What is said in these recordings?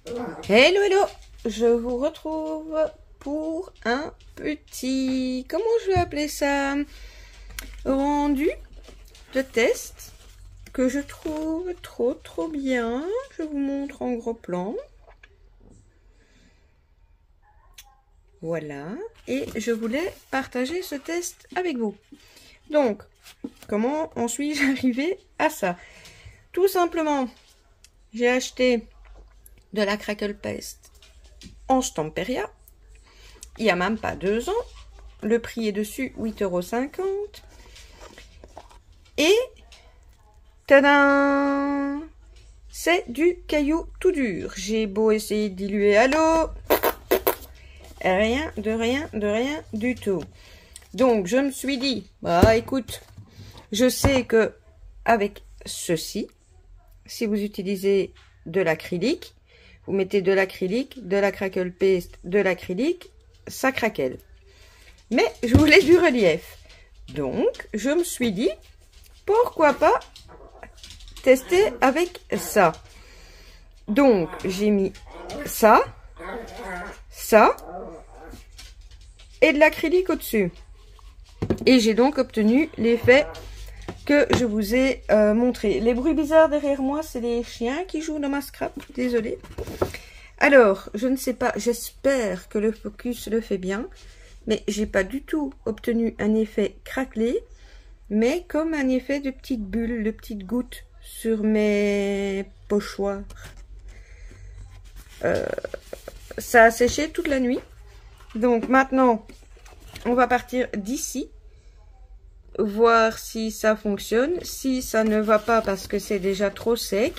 Hello, hello! Je vous retrouve pour un petit... Comment je vais appeler ça? Rendu de test que je trouve trop bien. Je vous montre en gros plan. Voilà. Et je voulais partager ce test avec vous. Donc, comment en suis-je arrivée à ça? Tout simplement, j'ai acheté de la Crackle Paste en Stamperia. Il n'y a même pas 2 ans. Le prix est dessus, 8,50 €. Et, tadam! C'est du caillou tout dur. J'ai beau essayer de diluer à l'eau. Rien du tout. Donc, je me suis dit, bah écoute, je sais que avec ceci, si vous utilisez de l'acrylique, vous mettez de l'acrylique, de la Crackle Paste, de l'acrylique, ça craquelle. Mais je voulais du relief. Donc, je me suis dit, pourquoi pas tester avec ça. Donc, j'ai mis ça et de l'acrylique au-dessus. Et j'ai donc obtenu l'effet que je vous ai montré. Les bruits bizarres derrière moi, c'est les chiens qui jouent dans ma scrap. Désolée. Alors, je ne sais pas, j'espère que le focus le fait bien. Mais j'ai pas du tout obtenu un effet craquelé, mais comme un effet de petites bulles, de petites gouttes sur mes pochoirs. Ça a séché toute la nuit. Donc maintenant, on va partir d'ici, voir si ça fonctionne. Si ça ne va pas parce que c'est déjà trop sec,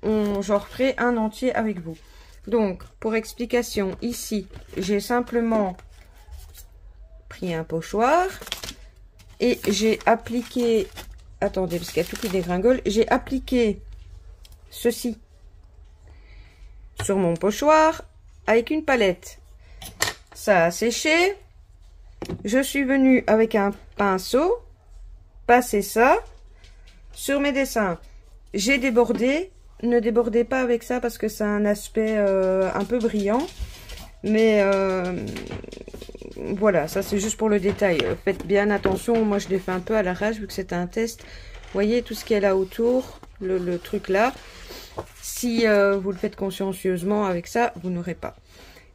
j'en referai un entier avec vous. Donc, pour explication, ici, j'ai simplement pris un pochoir et j'ai appliqué, attendez parce qu'il y a tout qui dégringole, j'ai appliqué ceci sur mon pochoir avec une palette. Ça a séché, je suis venue avec un pinceau passer ça sur mes dessins. J'ai débordé, ne débordez pas avec ça parce que ça a un aspect un peu brillant, mais voilà, ça c'est juste pour le détail. Faites bien attention, moi je l'ai fait un peu à l'arrache vu que c'était un test. Vous voyez tout ce qu'il y a là autour, le truc là. Si vous le faites consciencieusement avec ça, vous n'aurez pas.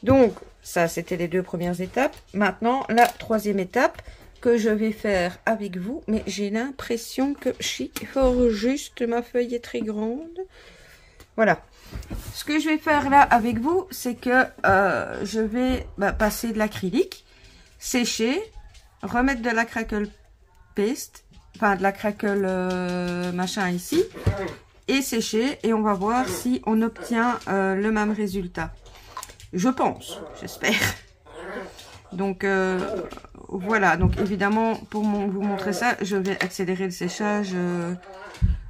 Donc ça c'était les 2 premières étapes. Maintenant la 3e étape que je vais faire avec vous. Mais j'ai l'impression que je suis fort juste, ma feuille est très grande. Voilà. Ce que je vais faire là avec vous, c'est que je vais passer de l'acrylique, sécher, remettre de la Crackle Paste, enfin de la Crackle machin ici, et sécher, et on va voir si on obtient le même résultat. Je pense, j'espère. Donc voilà, donc évidemment pour vous montrer ça, je vais accélérer le séchage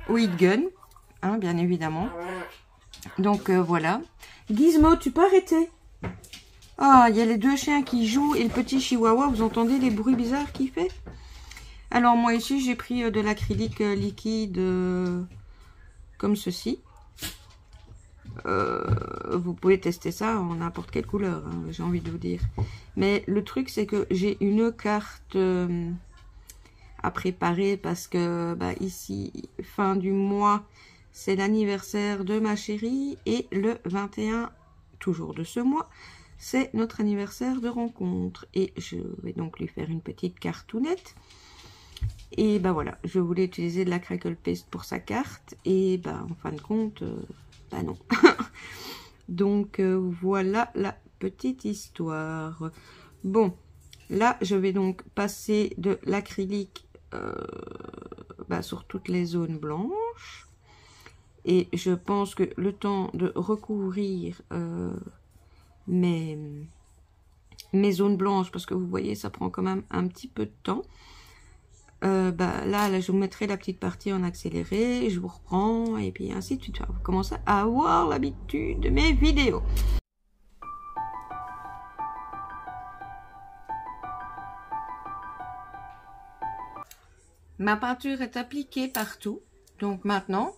au heat gun, hein, bien évidemment. Donc voilà. Gizmo, tu peux arrêter? Ah, il y a les 2 chiens qui jouent et le petit chihuahua, vous entendez les bruits bizarres qu'il fait? Alors moi ici j'ai pris de l'acrylique liquide comme ceci. Vous pouvez tester ça en n'importe quelle couleur, hein, j'ai envie de vous dire. Mais le truc c'est que j'ai une carte à préparer parce que ici, fin du mois, c'est l'anniversaire de ma chérie et le 21, toujours de ce mois, c'est notre anniversaire de rencontre. Et je vais donc lui faire une petite cartoonette. Et voilà, je voulais utiliser de la Crackle Paste pour sa carte. Et en fin de compte, non. Donc voilà la petite histoire. Bon, là je vais donc passer de l'acrylique sur toutes les zones blanches. Et je pense que le temps de recouvrir mes zones blanches, parce que vous voyez, ça prend quand même un petit peu de temps. Là, je vous mettrai la petite partie en accéléré, je vous reprends, et puis ainsi de suite. Vous commencez à avoir l'habitude de mes vidéos. Ma peinture est appliquée partout, donc maintenant,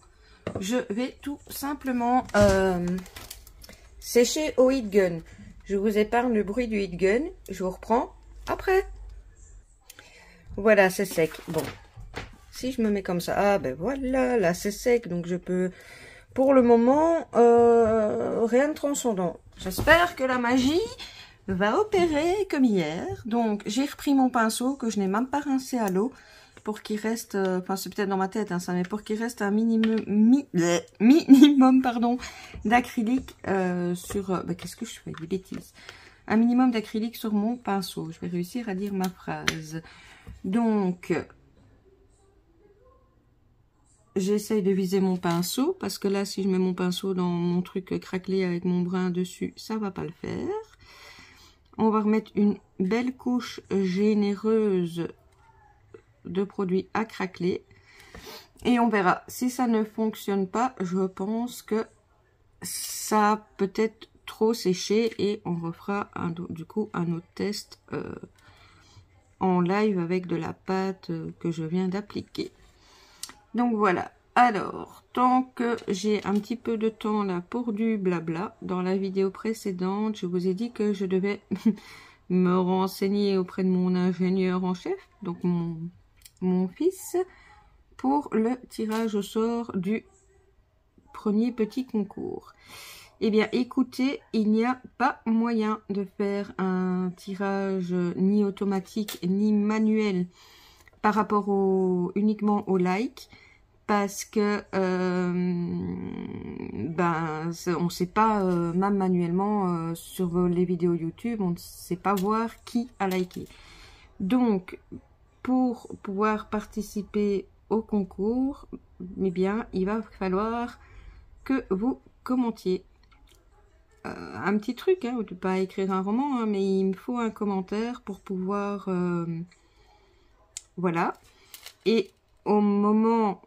je vais tout simplement sécher au heat gun. Je vous épargne le bruit du heat gun. Je vous reprends après. Voilà, c'est sec. Bon, si je me mets comme ça, ah ben voilà, là c'est sec, donc je peux, pour le moment, rien de transcendant. J'espère que la magie va opérer comme hier. Donc j'ai repris mon pinceau que je n'ai même pas rincé à l'eau pour qu'il reste, enfin c'est peut-être dans ma tête hein, ça, mais pour qu'il reste un minimum pardon d'acrylique sur, qu'est-ce que je fais, des bêtises, un minimum d'acrylique sur mon pinceau. Je vais réussir à dire ma phrase. Donc j'essaye de viser mon pinceau parce que là si je mets mon pinceau dans mon truc craquelé avec mon brin dessus, ça va pas le faire. On va remettre une belle couche généreuse de produits à craqueler et on verra. Si ça ne fonctionne pas, je pense que ça a peut-être trop séché et on refera du coup un autre test en live avec de la pâte que je viens d'appliquer. Donc voilà. Alors, tant que j'ai un petit peu de temps là pour du blabla, dans la vidéo précédente, je vous ai dit que je devais me renseigner auprès de mon ingénieur en chef, donc mon fils, pour le tirage au sort du premier petit concours. Eh bien, écoutez, il n'y a pas moyen de faire un tirage ni automatique ni manuel par rapport uniquement au like, parce que on ne sait pas, même manuellement sur les vidéos YouTube, on ne sait pas voir qui a liké. Donc, pour pouvoir participer au concours, eh bien, il va falloir que vous commentiez. Un petit truc, hein, de pas écrire un roman, hein, mais il me faut un commentaire pour pouvoir... voilà. Et au moment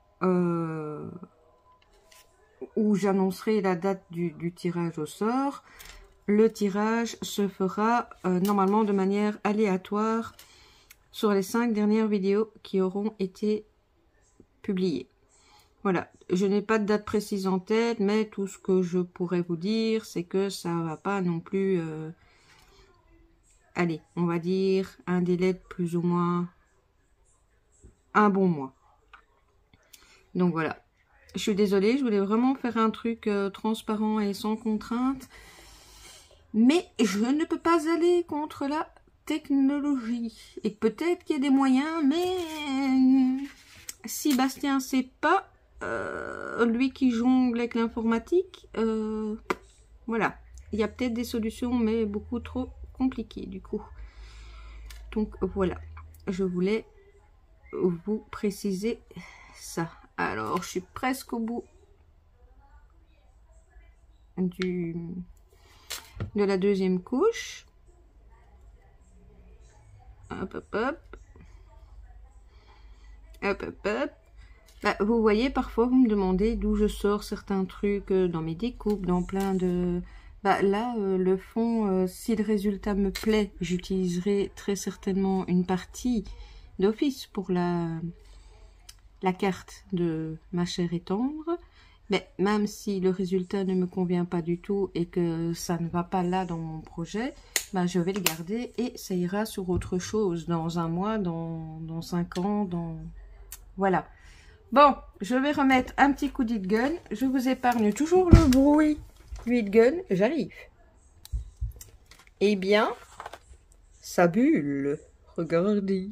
où j'annoncerai la date du tirage au sort, le tirage se fera normalement de manière aléatoire sur les 5 dernières vidéos qui auront été publiées. Voilà, je n'ai pas de date précise en tête, mais tout ce que je pourrais vous dire, c'est que ça va pas non plus... allez, on va dire un délai de plus ou moins un bon mois. Donc voilà, je suis désolée, je voulais vraiment faire un truc transparent et sans contrainte, mais je ne peux pas aller contre la technologie. Et peut-être qu'il y a des moyens, mais si Bastien sait pas, lui qui jongle avec l'informatique, voilà, il y a peut-être des solutions, mais beaucoup trop compliquées du coup. Donc voilà, je voulais vous préciser ça. Alors, je suis presque au bout de la deuxième couche. Hop, hop, hop. Hop, hop, hop. Bah, vous voyez, parfois, vous me demandez d'où je sors certains trucs dans mes découpes, dans plein de... Bah, là, le fond, si le résultat me plaît, j'utiliserai très certainement une partie d'office pour la carte de ma chère et tendre. Mais même si le résultat ne me convient pas du tout et que ça ne va pas là dans mon projet, bah, je vais le garder et ça ira sur autre chose dans un mois, dans 5 ans, dans... Voilà. Bon, je vais remettre un petit coup d'heat gun. Je vous épargne toujours le bruit du heat gun. J'arrive. Eh bien, ça bulle. Regardez.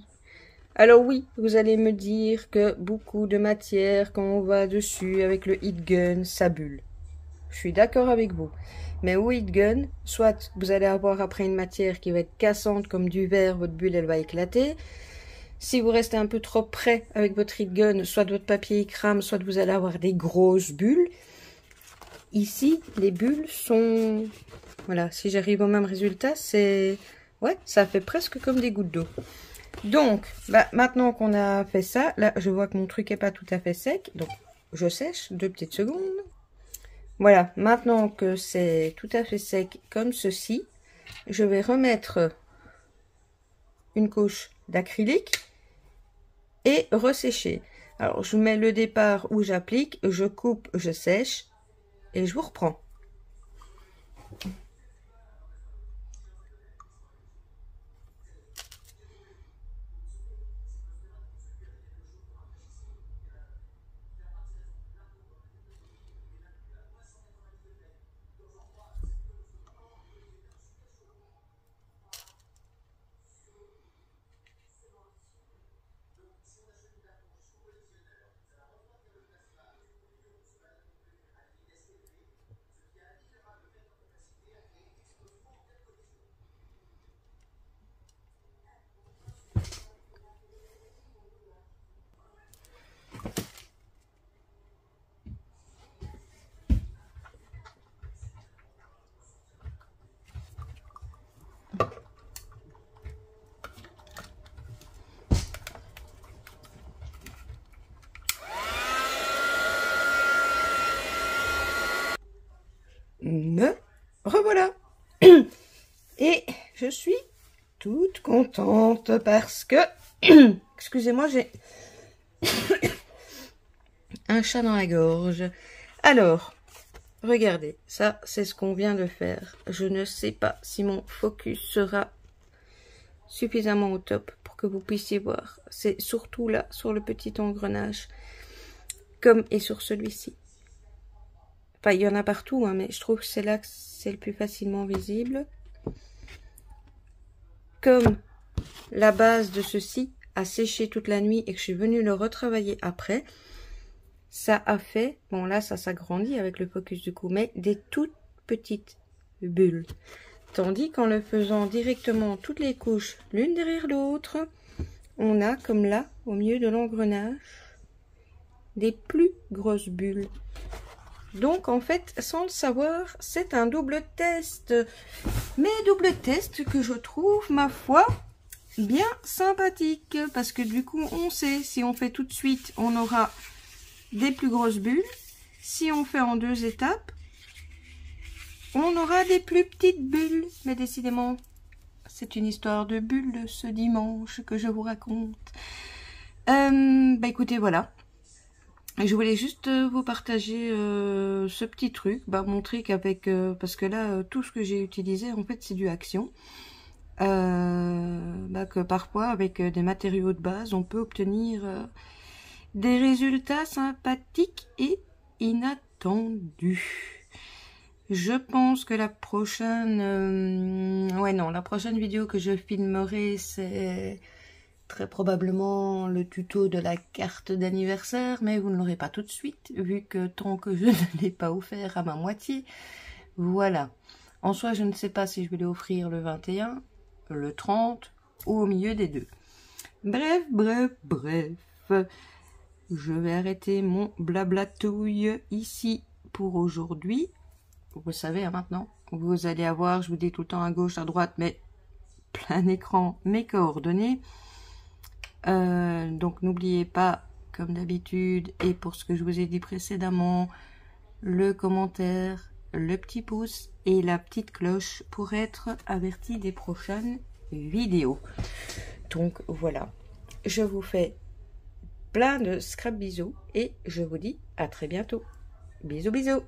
Alors oui, vous allez me dire que beaucoup de matière, quand on va dessus avec le heat gun, ça bulle. Je suis d'accord avec vous. Mais au heat gun, soit vous allez avoir après une matière qui va être cassante comme du verre, votre bulle elle va éclater. Si vous restez un peu trop près avec votre heat gun, soit votre papier crame, soit vous allez avoir des grosses bulles. Ici, les bulles sont... Voilà, si j'arrive au même résultat, c'est... Ouais, ça fait presque comme des gouttes d'eau. Donc, bah, maintenant qu'on a fait ça, là, je vois que mon truc n'est pas tout à fait sec. Donc, je sèche 2 petites secondes. Voilà, maintenant que c'est tout à fait sec comme ceci, je vais remettre une couche d'acrylique et ressécher. Alors, je mets le départ où j'applique, je coupe, je sèche et je vous reprends. Me revoilà. Et je suis toute contente parce que, excusez-moi, j'ai un chat dans la gorge. Alors, regardez, ça c'est ce qu'on vient de faire. Je ne sais pas si mon focus sera suffisamment au top pour que vous puissiez voir. C'est surtout là, sur le petit engrenage, comme et sur celui-ci. Enfin, il y en a partout, hein, mais je trouve que c'est là que c'est le plus facilement visible. Comme la base de ceci a séché toute la nuit et que je suis venue le retravailler après, ça a fait, bon là ça s'agrandit avec le focus du coup, mais des toutes petites bulles. Tandis qu'en le faisant directement toutes les couches l'une derrière l'autre, on a comme là, au milieu de l'engrenage, des plus grosses bulles. Donc en fait, sans le savoir, c'est un double test. Mais double test que je trouve, ma foi, bien sympathique. Parce que du coup, on sait, si on fait tout de suite, on aura des plus grosses bulles. Si on fait en 2 étapes, on aura des plus petites bulles. Mais décidément, c'est une histoire de bulles ce dimanche que je vous raconte. Bah écoutez, voilà. Je voulais juste vous partager ce petit truc, montrer qu'avec, parce que là, tout ce que j'ai utilisé, en fait, c'est du Action. Que parfois, avec des matériaux de base, on peut obtenir des résultats sympathiques et inattendus. Je pense que la prochaine... la prochaine vidéo que je filmerai, c'est... très probablement le tuto de la carte d'anniversaire, mais vous ne l'aurez pas tout de suite, vu que tant que je ne l'ai pas offert à ma moitié. Voilà. En soi, je ne sais pas si je vais l'offrir le 21, le 30 ou au milieu des deux. Bref. Je vais arrêter mon blablatouille ici pour aujourd'hui. Vous savez, hein, maintenant, vous allez avoir, je vous dis tout le temps à gauche, à droite, mais plein écran, mes coordonnées. Donc n'oubliez pas, comme d'habitude, et pour ce que je vous ai dit précédemment, le commentaire, le petit pouce et la petite cloche pour être averti des prochaines vidéos. Donc voilà, je vous fais plein de scrap bisous et je vous dis à très bientôt. Bisous bisous.